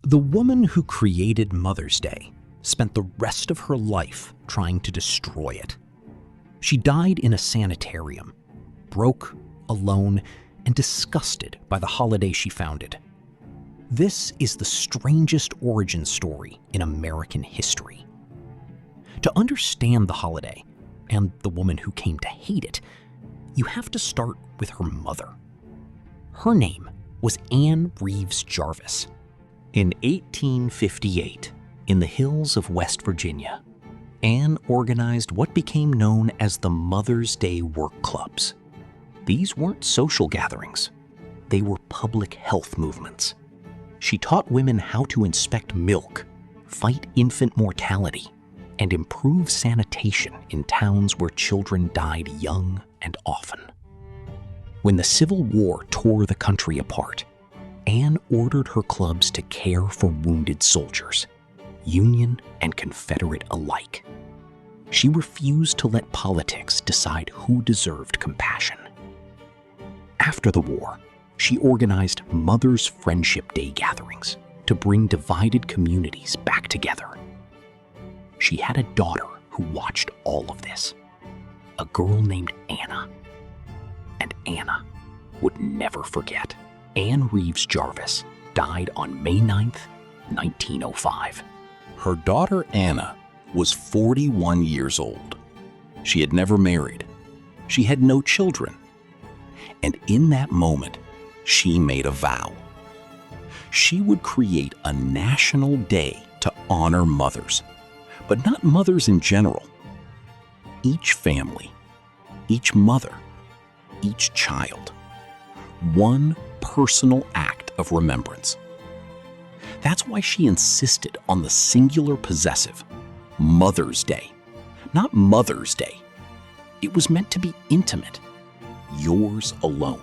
The woman who created Mother's Day spent the rest of her life trying to destroy it. She died in a sanitarium, broke, alone, and disgusted by the holiday she founded. This is the strangest origin story in American history. To understand the holiday, and the woman who came to hate it, you have to start with her mother. Her name was Anna Reeves Jarvis. In 1858, in the hills of West Virginia, Anne organized what became known as the Mother's Day Work Clubs. These weren't social gatherings. They were public health movements. She taught women how to inspect milk, fight infant mortality, and improve sanitation in towns where children died young and often. When the Civil War tore the country apart, Anne ordered her clubs to care for wounded soldiers, Union and Confederate alike. She refused to let politics decide who deserved compassion. After the war, she organized Mother's Friendship Day gatherings to bring divided communities back together. She had a daughter who watched all of this, a girl named Anna. And Anna would never forget. Anna Reeves Jarvis died on May 9th, 1905. Her daughter Anna was 41 years old. She had never married. She had no children. And in that moment, she made a vow. She would create a national day to honor mothers, but not mothers in general. Each family, each mother, each child. One personal act of remembrance. That's why she insisted on the singular possessive, Mother's Day, not Mother's Day. It was meant to be intimate, yours alone.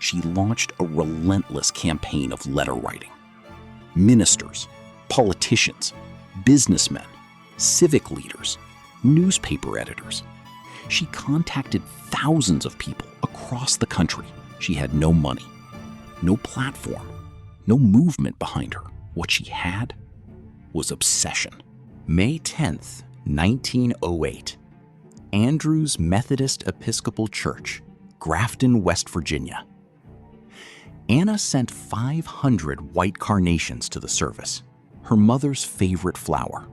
She launched a relentless campaign of letter writing. Ministers, politicians, businessmen, civic leaders, newspaper editors. She contacted thousands of people across the country. She had no money, no platform, no movement behind her. What she had was obsession. May 10th, 1908, Andrews Methodist Episcopal Church, Grafton, West Virginia. Anna sent 500 white carnations to the service, her mother's favorite flower.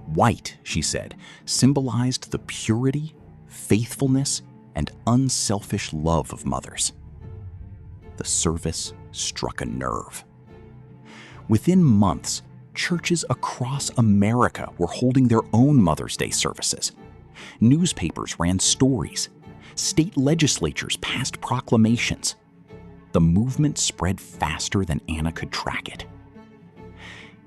White, she said, symbolized the purity, faithfulness, and unselfish love of mothers. The service struck a nerve. Within months, churches across America were holding their own Mother's Day services. Newspapers ran stories. State legislatures passed proclamations. The movement spread faster than Anna could track it.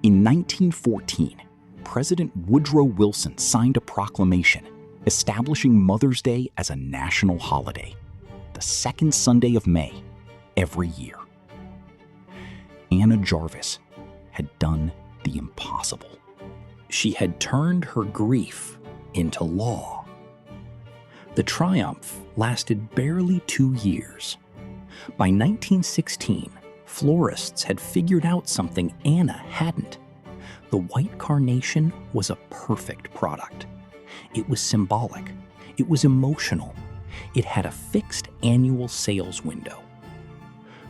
In 1914, President Woodrow Wilson signed a proclamation establishing Mother's Day as a national holiday, the second Sunday of May every year. Anna Jarvis had done the impossible. She had turned her grief into law. The triumph lasted barely 2 years. By 1916, florists had figured out something Anna hadn't. The white carnation was a perfect product. It was symbolic. It was emotional. It had a fixed annual sales window.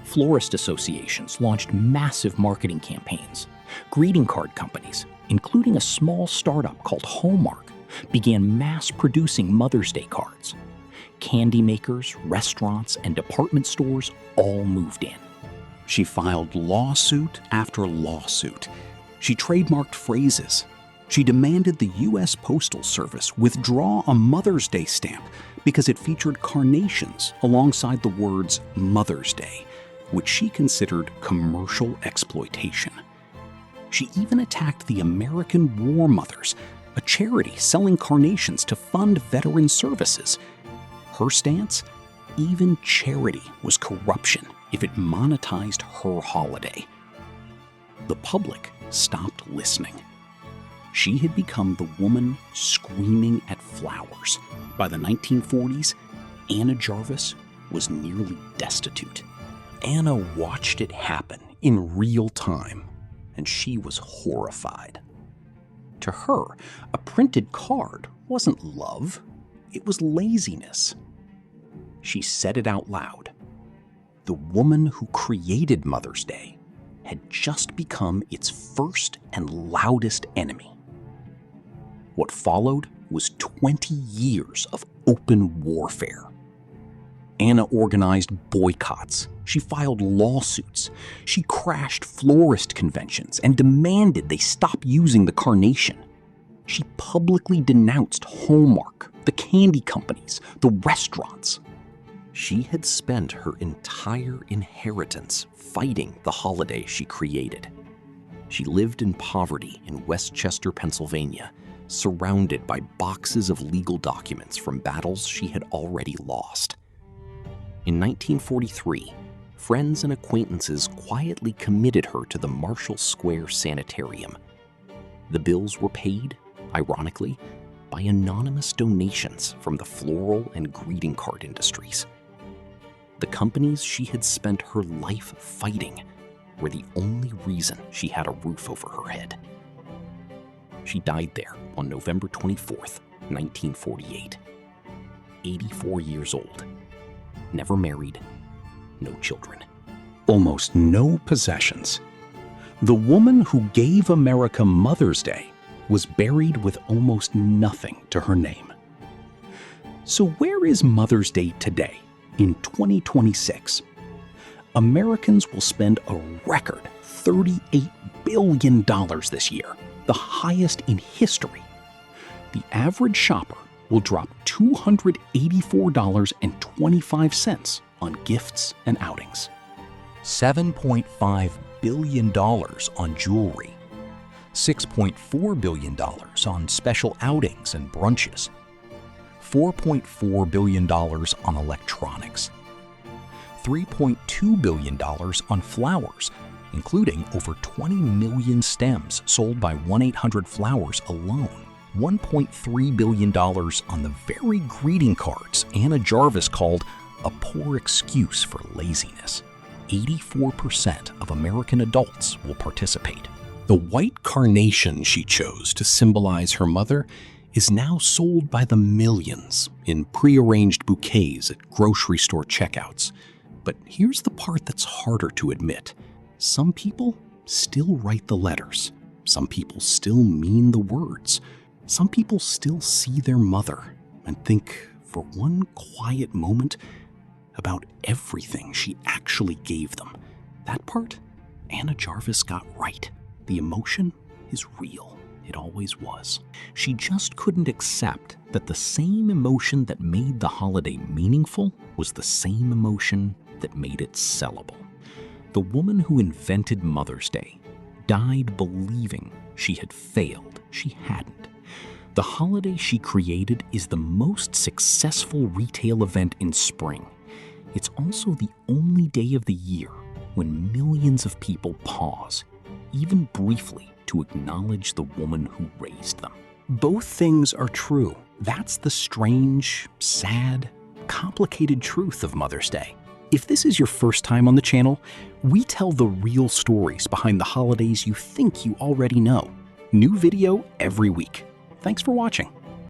Florist associations launched massive marketing campaigns. Greeting card companies, including a small startup called Hallmark, began mass producing Mother's Day cards. Candy makers, restaurants, and department stores all moved in. She filed lawsuit after lawsuit. She trademarked phrases. She demanded the U.S. Postal Service withdraw a Mother's Day stamp because it featured carnations alongside the words Mother's Day, which she considered commercial exploitation. She even attacked the American War Mothers, a charity selling carnations to fund veteran services. Her stance? Even charity was corruption if it monetized her holiday. The public stopped listening. She had become the woman screaming at flowers. By the 1940s, Anna Jarvis was nearly destitute. Anna watched it happen in real time, and she was horrified. To her, a printed card wasn't love, it was laziness. She said it out loud. The woman who created Mother's Day had just become its first and loudest enemy. What followed was 20 years of open warfare. Anna organized boycotts. She filed lawsuits. She crashed florist conventions and demanded they stop using the carnation. She publicly denounced Hallmark, the candy companies, the restaurants. She had spent her entire inheritance fighting the holiday she created. She lived in poverty in Westchester, Pennsylvania, surrounded by boxes of legal documents from battles she had already lost. In 1943, friends and acquaintances quietly committed her to the Marshall Square Sanitarium. The bills were paid, ironically, by anonymous donations from the floral and greeting card industries. The companies she had spent her life fighting were the only reason she had a roof over her head. She died there on November 24th, 1948, 84 years old. Never married, no children. Almost no possessions. The woman who gave America Mother's Day was buried with almost nothing to her name. So where is Mother's Day today, in 2026? Americans will spend a record $38 billion this year, the highest in history. The average shopper will drop $284.25 on gifts and outings. $7.5 billion on jewelry. $6.4 billion on special outings and brunches. $4.4 billion on electronics. $3.2 billion on flowers, including over 20 million stems sold by 1-800-Flowers alone. $1.3 billion on the very greeting cards Anna Jarvis called a poor excuse for laziness. 84% of American adults will participate. The white carnation she chose to symbolize her mother is now sold by the millions in prearranged bouquets at grocery store checkouts. But here's the part that's harder to admit. Some people still write the letters. Some people still mean the words. Some people still see their mother and think for one quiet moment about everything she actually gave them. That part, Anna Jarvis got right. The emotion is real. It always was. She just couldn't accept that the same emotion that made the holiday meaningful was the same emotion that made it sellable. The woman who invented Mother's Day died believing she had failed. She hadn't. The holiday she created is the most successful retail event in spring. It's also the only day of the year when millions of people pause, even briefly, to acknowledge the woman who raised them. Both things are true. That's the strange, sad, complicated truth of Mother's Day. If this is your first time on the channel, we tell the real stories behind the holidays you think you already know. New video every week. Thanks for watching.